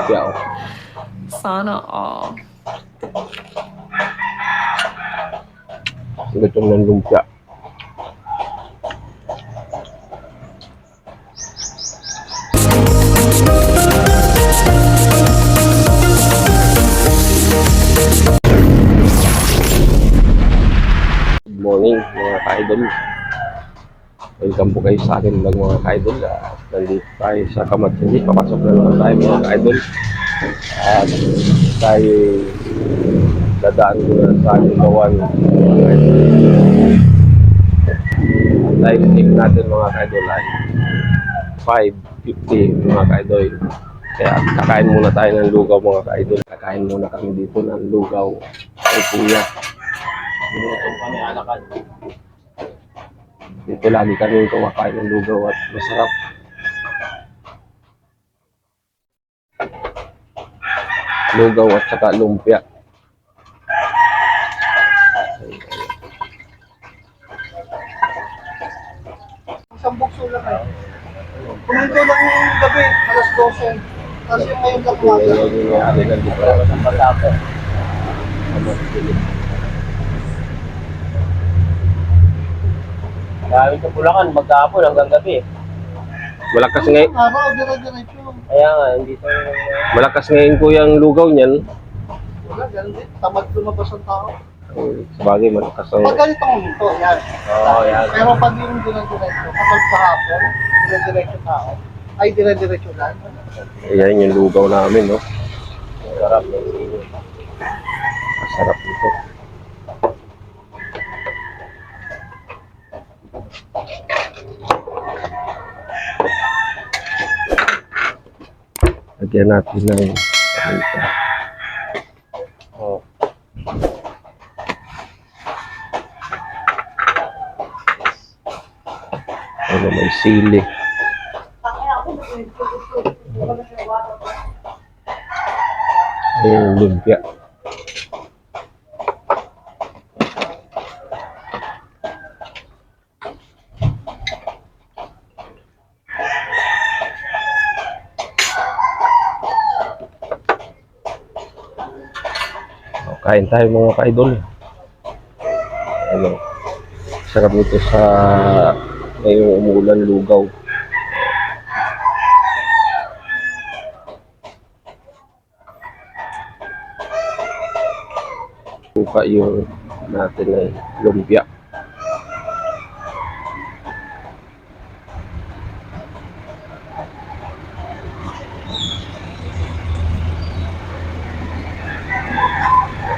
lumpia, oh. Sana all. Gutom ng lumpia. Good morning mga ka-idol. Welcome po kayo sa akin vlog mga ka-idol. Nandito tayo sa Kamatsindi. Papasok na naman tayo mga ka-idol. At tayo dadaan muna sa ating gawan mga ka-idol. Ang time tip natin mga ka-idol ay 5:50 mga ka-idol. Kaya kakain muna tayo ng lugaw mga ka-idol. Kakain muna kami dito ng lugaw ay kuya. Binutong kami alakan. Dito lagi kami kumakain ng lugaw at masarap. Lugaw at saka lumpia. Isang bukso lang eh. Kuminto lang yung gabi, alas 12. Tapos yung ngayon lang Ito umaga. yung nangyayari ng dito ng Patapo. Galing sa Bulacan, maghapon hanggang gabi. Malakas ngayon. Araw, dire-diretso. Kaya nga, hindi sa... Malakas ngayon kuya ang lugaw niyan. Wala, ganun din. Tamad lumabas ang tao. Sabagay malakas ang... Pag ganitong minto, yan. Oo, yan. Pero pag yung dire-diretso, kapag sa hapon, dire-diretso tao, ay dire-diretso lang. Ayan yung lugaw namin, no? Sarap. Masarap ito. Lagyan natin ng paminta. Oo. Ano, may sili. Ayan yung lumpia. Kain tayo mga ka-idol. Ano, sarap nito sa ngayong umulan lugaw. Buka yung natin ay lumpia.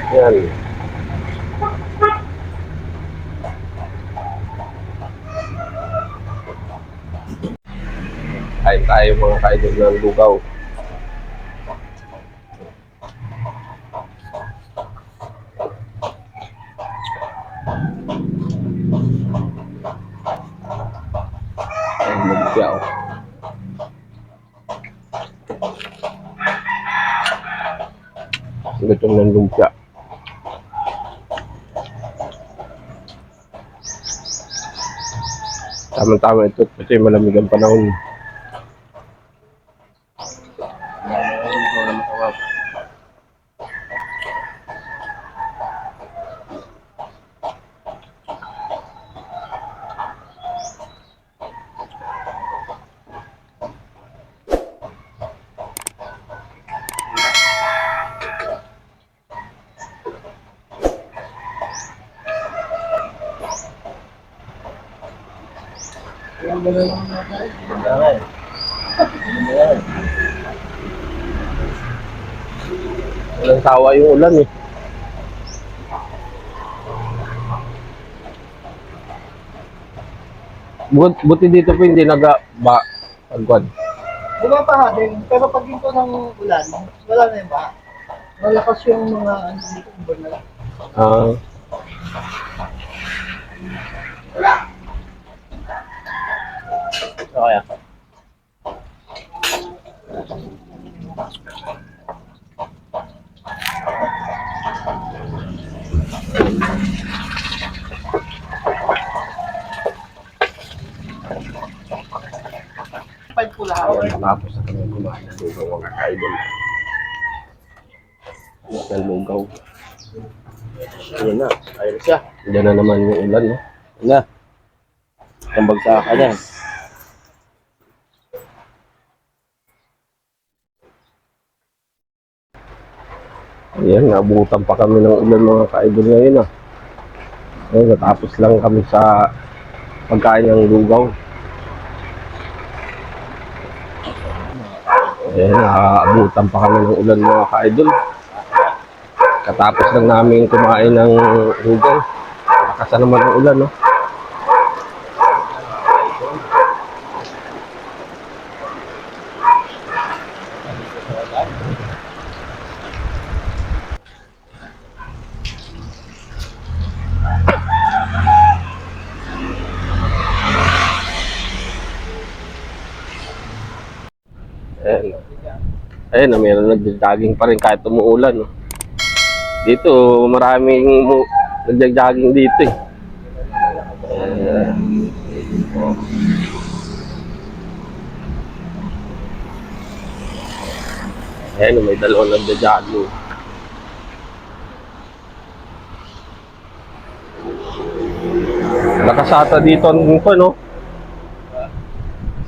Yan. Kain tayo mga ka-idol ng lugaw. Ayan, lumpia, oh. Gutom ng lumpia. Tama-tama ito kasi malamig ang panahon. Kaya Walang sawa yung ulan eh. Buti dito po hindi pagkwan. Bumapaha din, pero pag ginto ng ulan, wala na yung baha. Malakas yung mga ano dito, ulan. Ah, kaya. Five po lahat. ayan, tapos na kami kumain ng lugaw mga ka-idol. Ng lugaw. Ayun na. Ayun siya. Diyan na naman yung ulan, no? Ayun na. Ang bagsakan yan. Ayan, nabutan pa kami ng ulan mga ka-idol ngayon, ah. Ayun, natapos lang kami sa pagkain ng lugaw. Ayan, nakaabutan pa kami ng ulan mga ka-idol. Katapos lang namin kumain ng lugaw. Nakasa naman ng ulan, no? Ayan. Ayan, mayroon nag-jogging pa rin kahit umuulan, no? Dito, maraming nag-jogging dito, eh. Ayan, may dalawang nag-jogging. Nakasata dito nito, no?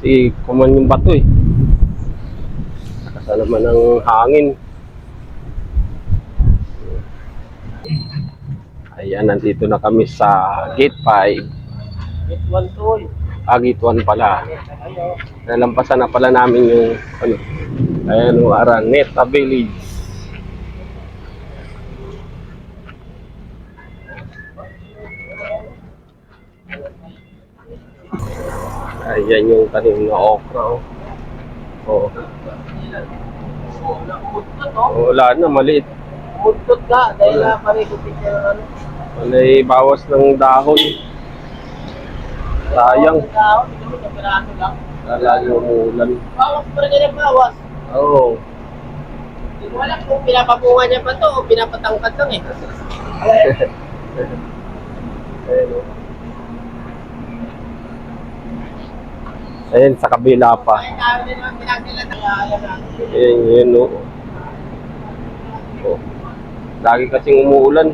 Kasi kuman yung bato, eh. Nakasa naman ng hangin. Ayan, nandito na kami sa Gate 5. Gate 1 to. Gate 1 pala. Nalampasan na pala namin yung ano. Ayan, yung Araneta Village. Ayan yung tanim na okra, oh. Oh. Wala na, maliit. Muntot ka, dahil na parikutin niya ng ano. Walay bawas ng dahon. Sayang. Tao, hindi naman yung piraso lang. Lalo yung umulan. Bawas pa rin yung bawas. Oo. Hindi mo alam kung pinapapunga niya pa to o pinapatangkat lang eh. Ayan, oh. Ayan, sa kabila pa. Ay, kaya din naman pinagdala. Kaya natin. Ayan, yun, oh. Oh. Lagi kasing umuulan.